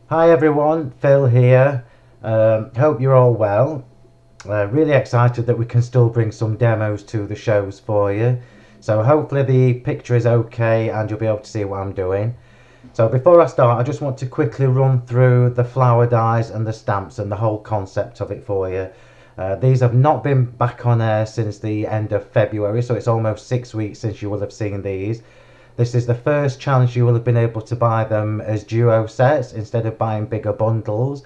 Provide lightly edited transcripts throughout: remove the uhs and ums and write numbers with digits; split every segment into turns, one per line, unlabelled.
Hi everyone, Phil here. Hope you're all well. Really excited that we can still bring some demos to the shows for you. So hopefully the picture is okay and you'll be able to see what I'm doing. So before I start, I just want to quickly run through the flower dies and the stamps and the whole concept of it for you. These have not been back on air since the end of February, so it's almost 6 weeks since you will have seen these. This is the first chance you will have been able to buy them as duo sets instead of buying bigger bundles.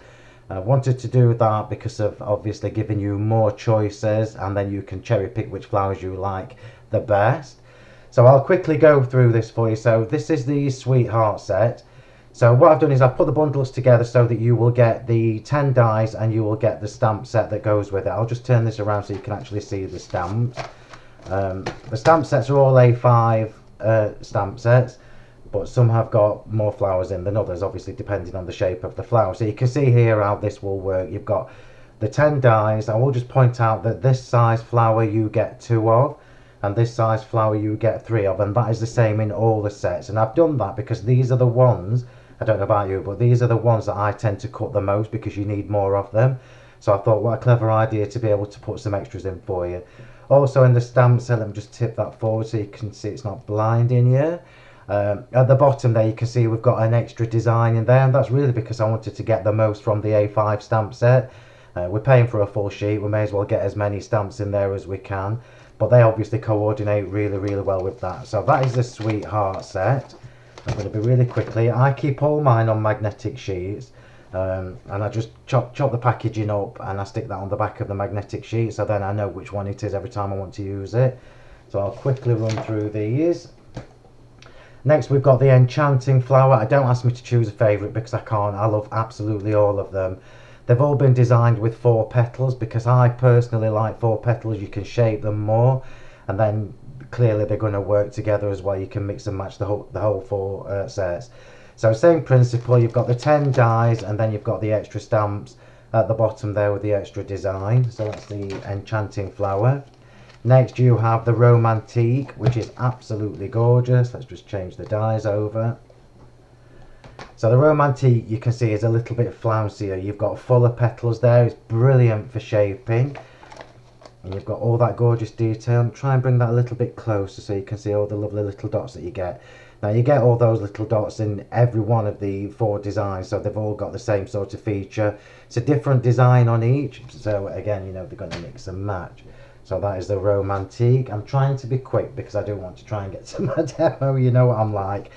I wanted to do that because of obviously giving you more choices, and then you can cherry pick which flowers you like the best. So I'll quickly go through this for you. So this is the Sweetheart set. So what I've done is I've put the bundles together so that you will get the 10 dies and you will get the stamp set that goes with it. I'll just turn this around so you can actually see the stamps. The stamp sets are all A5 stamp sets, but some have got more flowers in than others, obviously depending on the shape of the flower. So you can see here how this will work. You've got the 10 dies. I will just point out that this size flower you get 2 of, and this size flower you get 3 of, and that is the same in all the sets. And I've done that because these are the ones, I don't know about you, but these are the ones that I tend to cut the most because you need more of them. So I thought, what a clever idea to be able to put some extras in for you. Also in the stamp set, let me just tip that forward so you can see it's not blinding you. At the bottom there you can see we've got an extra design in there, and that's really because I wanted to get the most from the A5 stamp set. We're paying for a full sheet, we may as well get as many stamps in there as we can, but they obviously coordinate really well with that. So that is the Sweetheart set. I'm going to be really quickly. I keep all mine on magnetic sheets, and I just chop the packaging up and I stick that on the back of the magnetic sheet, so then I know which one it is every time I want to use it. So I'll quickly run through these. Next we've got the Enchanting Flower. Don't ask me to choose a favourite because I can't. I love absolutely all of them. They've all been designed with 4 petals because I personally like 4 petals. You can shape them more, and then clearly they're going to work together as well. You can mix and match the whole 4 sets. So same principle, you've got the 10 dies and then you've got the extra stamps at the bottom there with the extra design. So that's the Enchanting Flower. Next you have the Romantique, which is absolutely gorgeous. Let's just change the dies over. So the Romantique, you can see, is a little bit flouncier. You've got fuller petals there. It's brilliant for shaping. And you've got all that gorgeous detail. Try and bring that a little bit closer so you can see all the lovely little dots that you get. Now you get all those little dots in every one of the 4 designs, so they've all got the same sort of feature. It's a different design on each, so again, you know, they're going to mix and match. So that is the Romantique. I'm trying to be quick because I do want to try and get to my demo, you know what I'm like.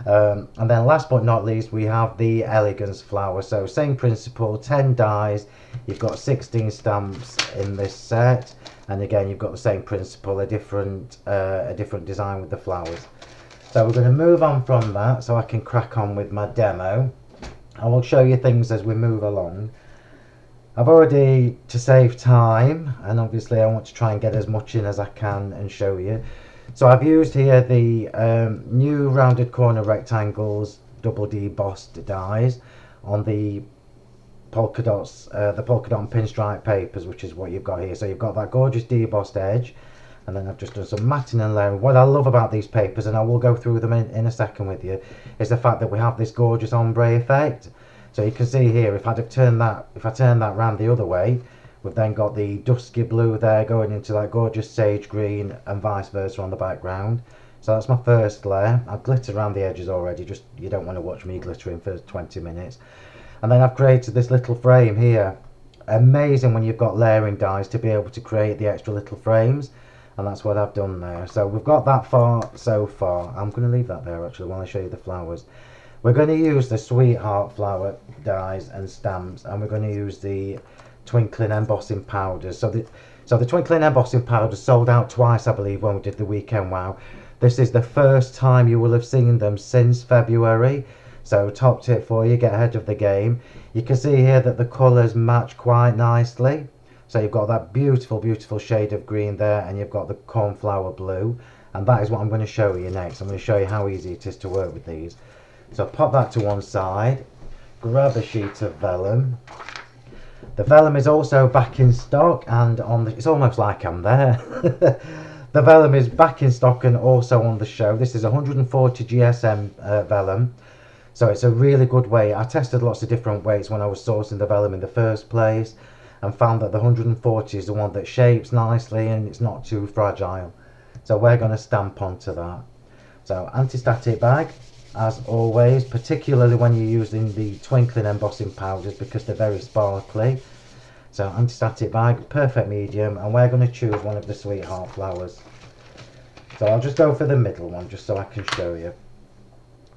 And then last but not least we have the Elegance Flower. So same principle, 10 dies, you've got 16 stamps in this set, and again you've got the same principle, a different design with the flowers. So we're going to move on from that so I can crack on with my demo. I will show you things as we move along. I've already, to save time, and obviously I want to try and get as much in as I can and show you. So I've used here the new rounded corner rectangles double embossed dies on the polka dots, the polka dot and pinstripe papers, which is what you've got here. So you've got that gorgeous debossed edge, and then I've just done some matting and layering. What I love about these papers, and I will go through them in a second with you, is the fact that we have this gorgeous ombre effect. So you can see here, if I turn that round the other way, we've then got the dusky blue there going into that gorgeous sage green, and vice versa on the background. So that's my first layer. I've glittered around the edges already, just you don't want to watch me glittering for 20 minutes. And then I've created this little frame here. Amazing when you've got layering dies to be able to create the extra little frames, and that's what I've done there. So we've got that far so far. I'm going to leave that there actually while I show you the flowers. We're going to use the Sweetheart Flower dies and stamps, and we're going to use the Twinkling Embossing powders. So the Twinkling Embossing powders sold out twice, I believe, when we did the Weekend Wow. This is the first time you will have seen them since February. So top tip for you, get ahead of the game. You can see here that the colours match quite nicely. So you've got that beautiful shade of green there, and you've got the cornflower blue, and that is what I'm going to show you next. I'm going to show you how easy it is to work with these. So pop that to one side, grab a sheet of vellum. The vellum is also back in stock, and it's almost like I'm there. The vellum is back in stock and also on the show. This is 140 GSM vellum. So it's a really good weight. I tested lots of different weights when I was sourcing the vellum in the first place, and found that the 140 is the one that shapes nicely and it's not too fragile. So we're going to stamp onto that. So anti-static bag, as always, particularly when you're using the twinkling embossing powders because they're very sparkly. So anti-static bag, perfect medium, and we're going to choose one of the sweetheart flowers. So I'll just go for the middle one just so I can show you.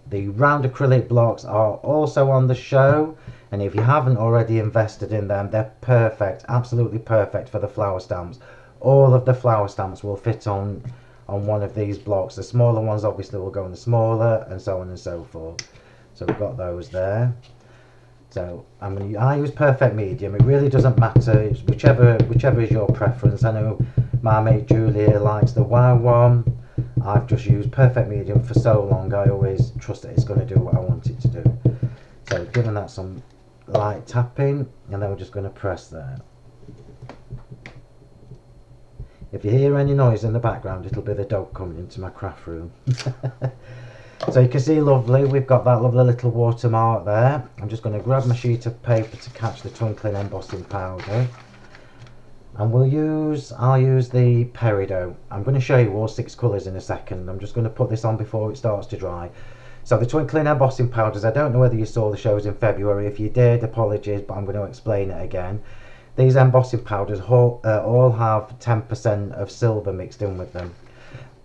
The round acrylic blocks are also on the show, and if you haven't already invested in them, they're perfect, absolutely perfect for the flower stamps. All of the flower stamps will fit on one of these blocks. The smaller ones obviously will go on the smaller, and so on and so forth. So we've got those there. So I use perfect medium. It really doesn't matter. It's whichever is your preference. I know my mate Julia likes the wow one. I've just used perfect medium for so long. I always trust that it's going to do what I want it to do. So giving that some light tapping, and then we're just going to press there. If you hear any noise in the background, it'll be the dog coming into my craft room. So you can see lovely, we've got that lovely little watermark there. I'm just going to grab my sheet of paper to catch the twinkling embossing powder. And I'll use the peridot. I'm going to show you all 6 colours in a second. I'm just going to put this on before it starts to dry. So the twinkling embossing powders, I don't know whether you saw the shows in February. If you did, apologies, but I'm going to explain it again. These embossing powders all have 10% of silver mixed in with them.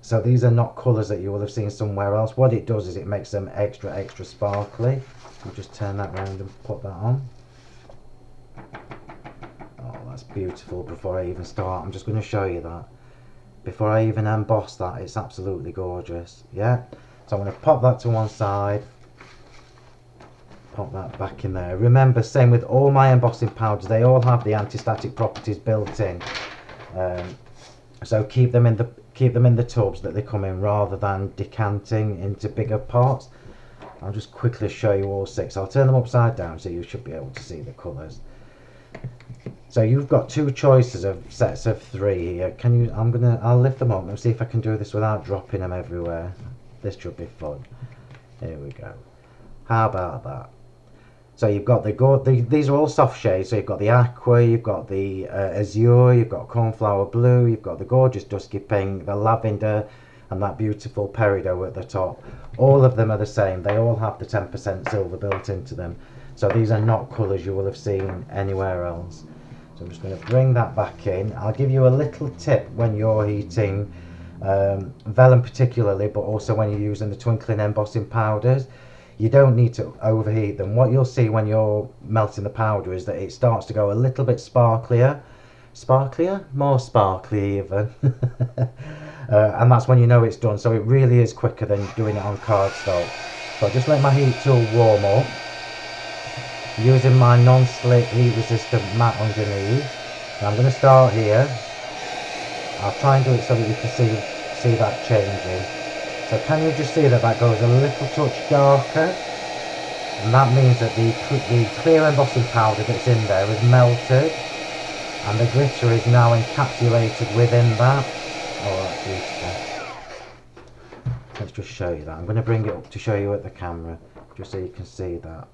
So these are not colours that you will have seen somewhere else. What it does is it makes them extra sparkly. I'll just turn that round and put that on. Oh, that's beautiful. Before I even start, I'm just going to show you that. Before I even emboss that, it's absolutely gorgeous. Yeah. So I'm going to pop that to one side. Pop that back in there. Remember, same with all my embossing powders, they all have the anti-static properties built in. So keep them in the tubs that they come in rather than decanting into bigger pots. I'll just quickly show you all 6. I'll turn them upside down so you should be able to see the colours. So you've got 2 choices of sets of 3 here. I'll lift them up and see if I can do this without dropping them everywhere. This should be fun. Here we go. How about that? So you've got these are all soft shades. So you've got the aqua, you've got the azure, you've got cornflower blue, you've got the gorgeous dusky pink, the lavender, and that beautiful peridot at the top. All of them are the same. They all have the 10% silver built into them. So these are not colours you will have seen anywhere else. So I'm just going to bring that back in. I'll give you a little tip when you're heating vellum particularly, but also when you're using the twinkling embossing powders. You don't need to overheat them. What you'll see when you're melting the powder is that it starts to go a little bit sparklier, more sparkly even. And that's when you know it's done. So it really is quicker than doing it on cardstock. So I just let my heat tool warm up, using my non-slip heat resistant mat underneath. And I'm going to start here. I'll try and do it so that you can see that changing. So can you just see that goes a little touch darker? And that means that the clear embossing powder that's in there is melted, and the glitter is now encapsulated within that. Oh, that's beautiful. Let's just show you that. I'm going to bring it up to show you at the camera, just so you can see that.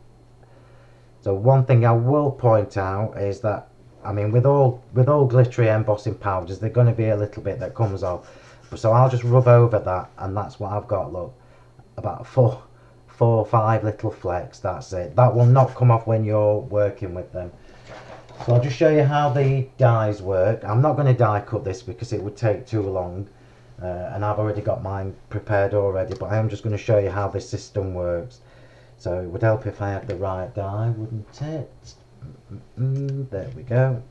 So one thing I will point out is that, I mean, with all glittery embossing powders, there's going to be a little bit that comes off. So I'll just rub over that, and that's what I've got. Look, about 4 or 5 little flecks. That's it. That will not come off when you're working with them. So I'll just show you how the dies work. I'm not going to die cut this because it would take too long, and I've already got mine prepared already, but I am just going to show you how this system works. So it would help if I had the right die, wouldn't it? There we go.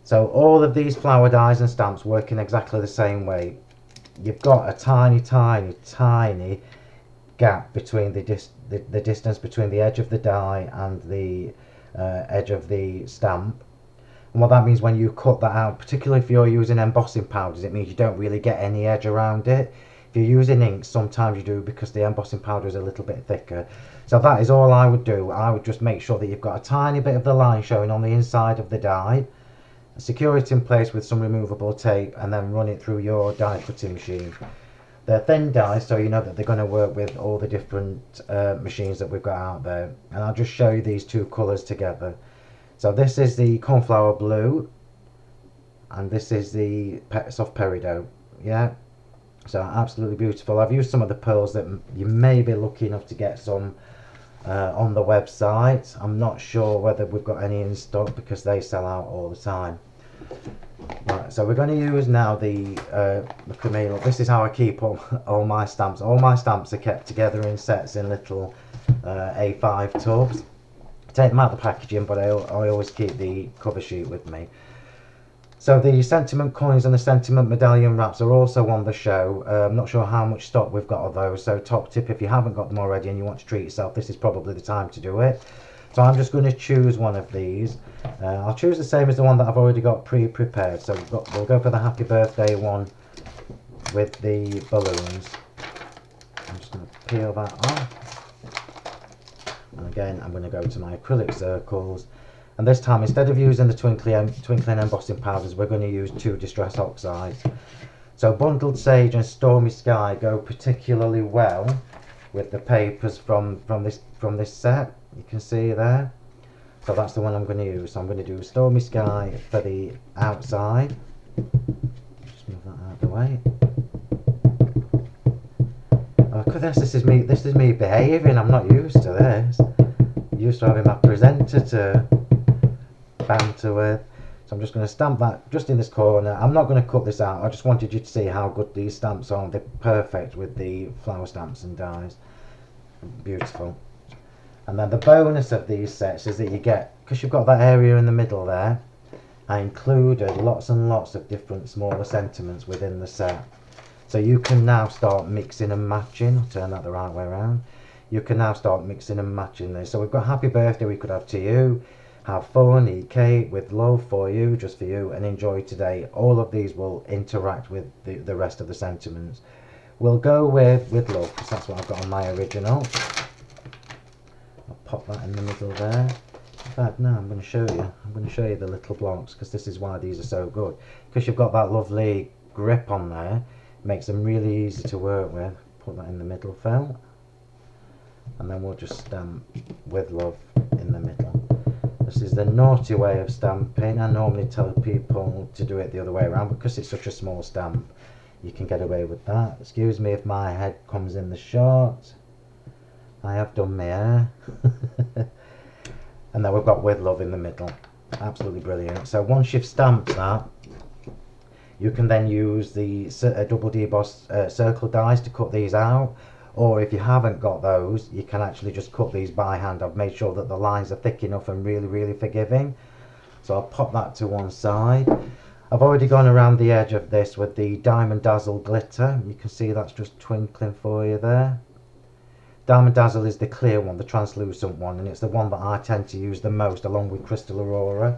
So all of these flower dies and stamps work in exactly the same way. You've got a tiny gap between the distance between the edge of the die and the edge of the stamp. And what that means when you cut that out, particularly if you're using embossing powders, it means you don't really get any edge around it. If you're using ink, sometimes you do because the embossing powder is a little bit thicker. So that is all I would do. I would just make sure that you've got a tiny bit of the line showing on the inside of the die. Secure it in place with some removable tape, and then run it through your die cutting machine. They're thin dies, so you know that they're going to work with all the different machines that we've got out there. And I'll just show you these two colours together. So this is the cornflower blue, and this is the soft peridot. Yeah, so absolutely beautiful. I've used some of the pearls that you may be lucky enough to get some on the website. I'm not sure whether we've got any in stock because they sell out all the time. Right, so we're going to use now the look at me, look, this is how I keep all my stamps. All my stamps are kept together in sets in little A5 tubs. I take them out of the packaging, but I always keep the cover sheet with me. So the sentiment coins and the sentiment medallion wraps are also on the show. I'm not sure how much stock we've got of those, so top tip, if you haven't got them already and you want to treat yourself, this is probably the time to do it. So I'm just going to choose one of these. I'll choose the same as the one that I've already got pre-prepared. So we'll go for the happy birthday one with the balloons. I'm just going to peel that off. And again, I'm going to go to my acrylic circles. And this time, instead of using the twinkling embossing powders, we're going to use 2 distress oxides. So bundled sage and stormy sky go particularly well with the papers from this set. You can see there. So that's the one I'm going to use. So I'm going to do stormy sky for the outside. Just move that out of the way. Oh goodness, this is me behaving. I'm not used to this. I'm used to having my presenter to banter with. So I'm just going to stamp that just in this corner. I'm not going to cut this out. I just wanted you to see how good these stamps are. They're perfect with the flower stamps and dies. Beautiful. And then the bonus of these sets is that you get, because you've got that area in the middle there, I included lots and lots of different smaller sentiments within the set. So you can now start mixing and matching. I'll turn that the right way around. You can now start mixing and matching this. So we've got happy birthday, we could have to you, have fun, eat cake with love for you, just for you, and enjoy today. All of these will interact with the rest of the sentiments. We'll go with love, because that's what I've got on my original. I'll pop that in the middle there. In fact, now I'm going to show you. I'm going to show you the little blocks, because this is why these are so good. Because you've got that lovely grip on there, it makes them really easy to work with. Put that in the middle, Phill. And then we'll just stamp with love in the middle. This is the naughty way of stamping. I normally tell people to do it the other way around, but because it's such a small stamp, you can get away with that. Excuse me if my head comes in the shot. I have done my hair. And then we've got with love in the middle. Absolutely brilliant. So once you've stamped that, you can then use the double deboss circle dies to cut these out. Or if you haven't got those, you can actually just cut these by hand. I've made sure that the lines are thick enough and really, really forgiving. So I'll pop that to one side. I've already gone around the edge of this with the Diamond Dazzle glitter. You can see that's just twinkling for you there. Diamond Dazzle is the clear one, the translucent one, and it's the one that I tend to use the most along with Crystal Aurora.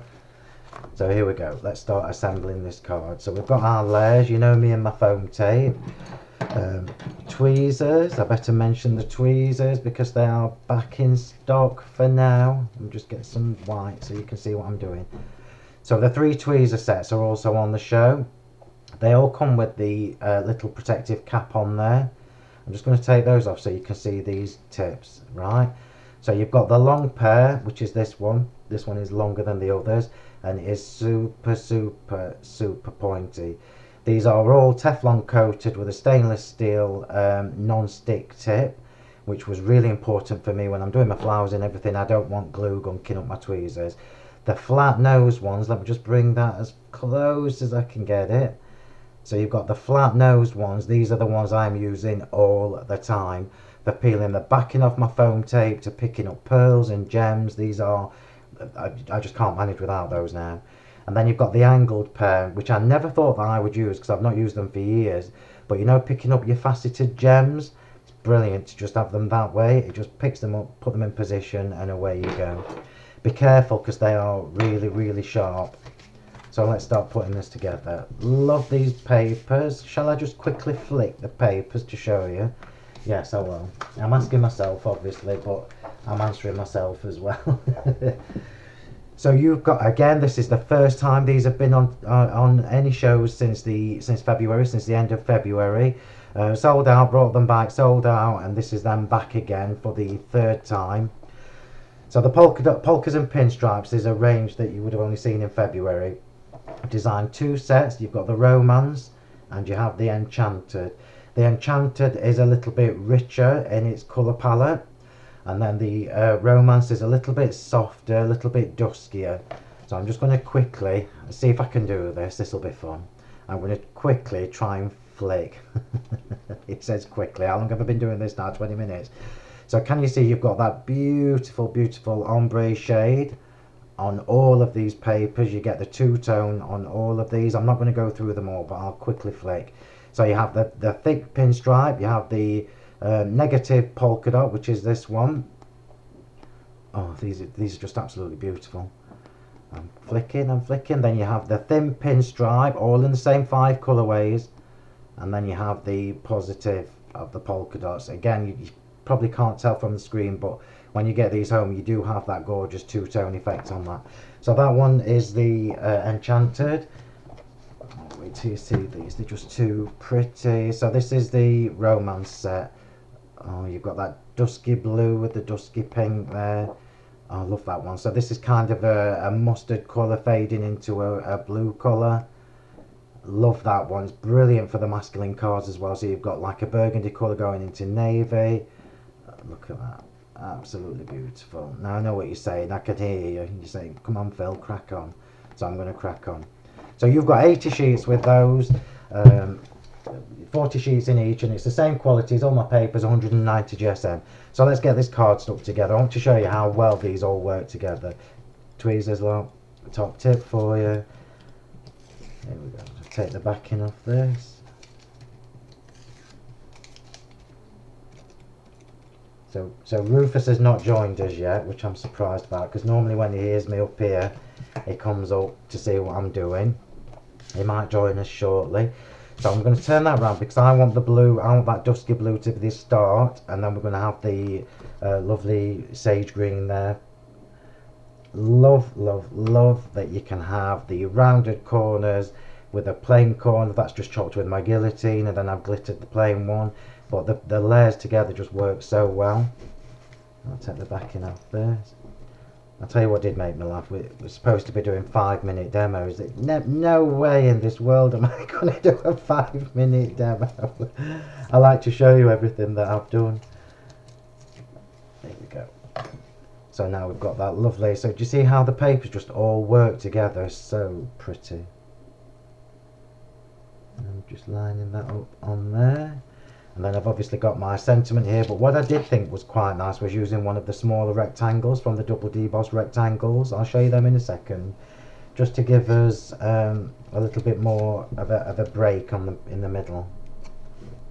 So here we go. Let's start assembling this card. So we've got our layers. You know me and my foam tape. Tweezers, I better mention the tweezers because they are back in stock for now. Let me just get some white so you can see what I'm doing. So the 3 tweezer sets are also on the show. They all come with the little protective cap on there. I'm just going to take those off so you can see these tips, right? So you've got the long pair, which is this one. This one is longer than the others and it is super, super, super pointy. These are all Teflon coated with a stainless steel non-stick tip, which was really important for me when I'm doing my flowers and everything. I don't want glue gunking up my tweezers. The flat nose ones, let me just bring that as close as I can get it. So you've got the flat nosed ones. These are the ones I'm using all the time. For peeling the backing off my foam tape to picking up pearls and gems. These are, I just can't manage without those now. And then you've got the angled pair, which I never thought that I would use because I've not used them for years. But you know, picking up your faceted gems, it's brilliant to just have them that way. It just picks them up, put them in position, and away you go. Be careful because they are really, really sharp. So let's start putting this together. Love these papers. Shall I just quickly flick the papers to show you? Yes, I will. I'm asking myself, obviously, but I'm answering myself as well. So you've got, again, this is the first time these have been on any shows since February, since the end of February. Sold out, brought them back, sold out, and this is them back again for the third time. So the polkas and pinstripes is a range that you would have only seen in February. I've designed two sets. You've got the Romance and you have the Enchanted. The Enchanted is a little bit richer in its colour palette, and then the Romance is a little bit softer, a little bit duskier. So I'm just going to quickly see if I can do this. This will be fun. I'm going to quickly try and flick. It says quickly. How long have I been doing this now? 20 minutes. So can you see you've got that beautiful, beautiful ombre shade on all of these papers. You get the two-tone on all of these. I'm not going to go through them all, but I'll quickly flick. So you have the thick pinstripe, you have the negative polka dot, which is this one. Oh, these are just absolutely beautiful. I'm flicking, then you have the thin pinstripe, all in the same 5 colorways, and then you have the positive of the polka dots. Again, you probably can't tell from the screen, but when you get these home you do have that gorgeous two-tone effect on that. So that one is the Enchanted. Wait till you see these, they're just too pretty. So this is the Romance set. Oh, you've got that dusky blue with the dusky pink there. Oh, I love that one. So this is kind of a mustard colour fading into a blue colour. Love that one. It's brilliant for the masculine cards as well. So you've got like a burgundy colour going into navy. Look at that. Absolutely beautiful. Now I know what you're saying. I can hear you. You're saying, come on Phil, crack on. So I'm going to crack on. So you've got 80 sheets with those. 40 sheets in each, and it's the same quality as all my papers, 190 GSM. So let's get this card stuck together. I want to show you how well these all work together. Tweezers, look, top tip for you. There we go. Take the backing off this. So Rufus has not joined us yet, which I'm surprised about, because normally when he hears me up here, he comes up to see what I'm doing. He might join us shortly. So I'm going to turn that around because I want the blue, I want that dusky blue to be the start, and then we're going to have the lovely sage green there. Love, love, love that you can have the rounded corners with a plain corner that's just chopped with my guillotine, and then I've glittered the plain one. But the layers together just work so well. I'll take the backing off there. I'll tell you what did make me laugh. We're supposed to be doing 5-minute demos. No way in this world am I going to do a 5-minute demo. I like to show you everything that I've done. There we go. So now we've got that lovely. So do you see how the papers just all work together? So pretty. And I'm just lining that up on there. And then I've obviously got my sentiment here, but what I did think was quite nice was using one of the smaller rectangles from the double deboss rectangles. I'll show you them in a second, just to give us a little bit more of a break on in the middle.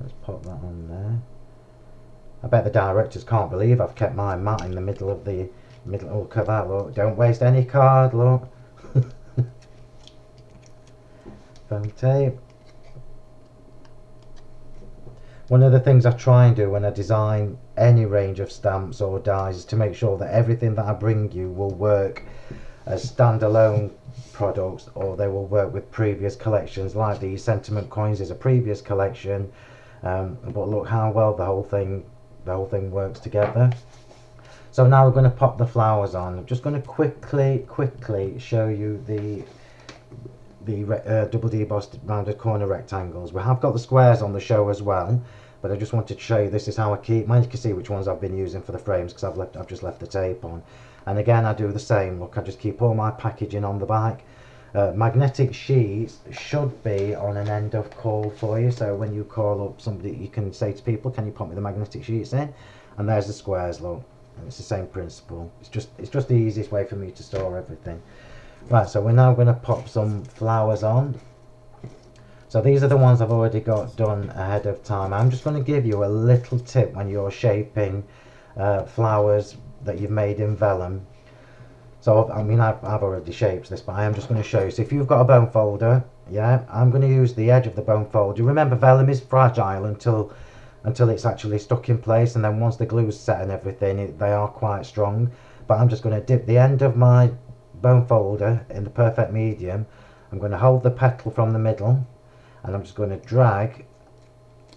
Let's pop that on there. I bet the directors can't believe I've kept my mat in the middle of the middle. Oh, look at that, look. Don't waste any card, look. Foam tape. One of the things I try and do when I design any range of stamps or dies is to make sure that everything that I bring you will work as standalone products, or they will work with previous collections. Like the sentiment coins is a previous collection, but look how well the whole thing works together. So now we're going to pop the flowers on. I'm just going to quickly show you the double debossed rounded corner rectangles. We have got the squares on the show as well, but I just wanted to show you this is how I keep mine. You can see which ones I've been using for the frames because I've just left the tape on. And again, I do the same. Look, I just keep all my packaging on the back. Magnetic sheets should be on an end of call for you, so when you call up somebody, you can say to people, can you pop me the magnetic sheets in? And there's the squares, look, and it's the same principle. It's just the easiest way for me to store everything. Right, so we're now going to pop some flowers on. So these are the ones I've already got done ahead of time. I'm just going to give you a little tip when you're shaping flowers that you've made in vellum. So I mean I've already shaped this, but I am just going to show you. So if you've got a bone folder, yeah, I'm going to use the edge of the bone folder. Remember, vellum is fragile until it's actually stuck in place, and then once the glue's set and everything, they are quite strong. But I'm just going to dip the end of my bone folder in the perfect medium. I'm going to hold the petal from the middle, and I'm just going to drag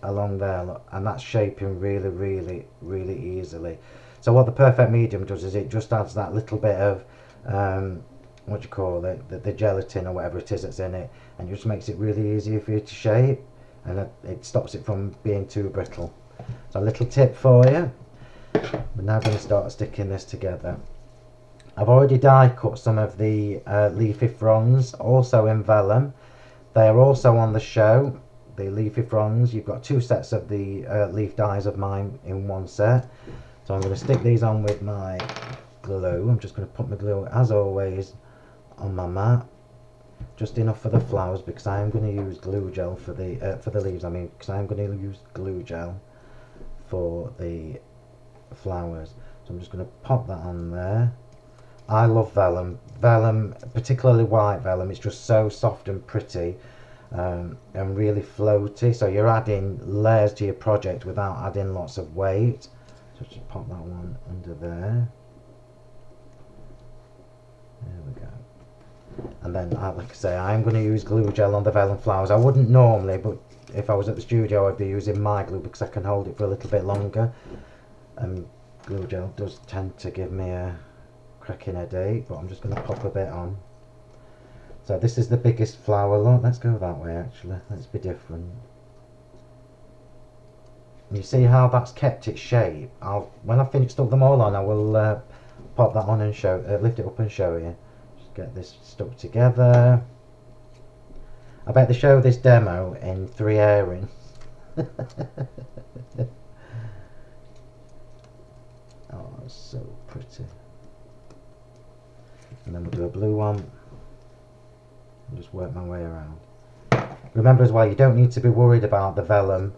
along there, look, and that's shaping really easily. So what the perfect medium does is it just adds that little bit of what do you call it, the gelatin or whatever it is that's in it, and just makes it really easy for you to shape, and it stops it from being too brittle. So a little tip for you. We're now going to start sticking this together. I've already die cut some of the leafy fronds, also in vellum. They are also on the show, the leafy fronds. You've got 2 sets of the leaf dies of mine in one set. So I'm going to stick these on with my glue. I'm just going to put my glue, as always, on my mat. Just enough for the flowers, because I am going to use glue gel for the leaves. I mean, because I am going to use glue gel for the flowers. So I'm just going to pop that on there. I love vellum. Vellum, particularly white vellum, it's just so soft and pretty, and really floaty. So you're adding layers to your project without adding lots of weight. So just pop that one under there. There we go. And then, like I say, I'm going to use glue gel on the vellum flowers. I wouldn't normally, but if I was at the studio, I'd be using my glue because I can hold it for a little bit longer. Glue gel does tend to give me a cracking headache, but I'm just going to pop a bit on. So this is the biggest flower. Look, let's go that way actually. Let's be different. You see how that's kept its shape? When I've finished up them all on, I will pop that on and show, lift it up and show you. Just get this stuck together. I bet they show this demo in 3 airings. Oh, that's so pretty. And then we'll do a blue one and just work my way around. Remember as well, you don't need to be worried about the vellum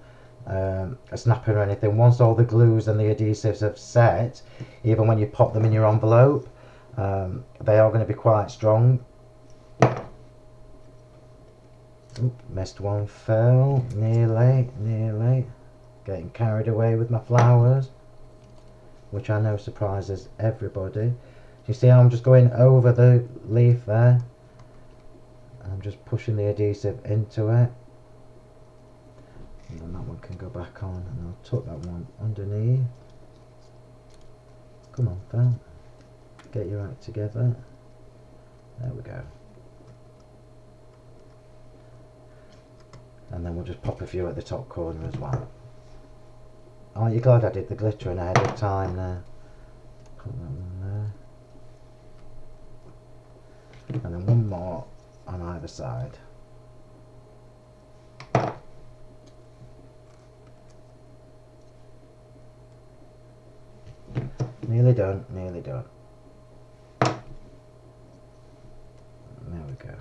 snapping or anything. Once all the glues and the adhesives have set, even when you pop them in your envelope, they are going to be quite strong. Oop, missed one, Phill. Nearly. Getting carried away with my flowers, which I know surprises everybody. You see how I'm just going over the leaf there? I'm just pushing the adhesive into it. And then that one can go back on, and I'll tuck that one underneath. Come on, Phill. Get your act together. There we go. And then we'll just pop a few at the top corner as well. Aren't you glad I did the glittering ahead of time there? Put that one there. And then one more on either side. Nearly done, nearly done. There we go.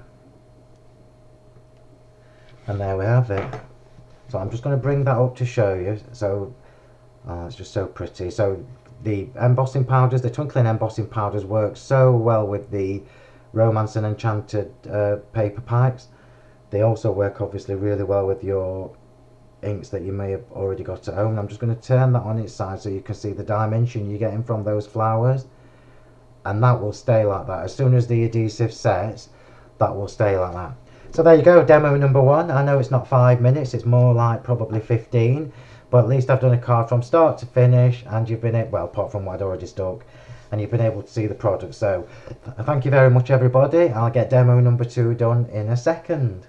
And there we have it. So I'm just going to bring that up to show you. So it's just so pretty. So the embossing powders, the twinkling embossing powders work so well with the Romance and Enchanted paper pipes. They also work obviously really well with your inks that you may have already got at home. I'm just going to turn that on its side so you can see the dimension you're getting from those flowers, and that will stay like that. As soon as the adhesive sets, that will stay like that. So there you go, demo number 1. I know it's not 5 minutes, it's more like probably 15, but at least I've done a card from start to finish, and you've been able, well, apart from what I'd already stuck, and you've been able to see the product. So thank you very much everybody. I'll get demo number 2 done in a second.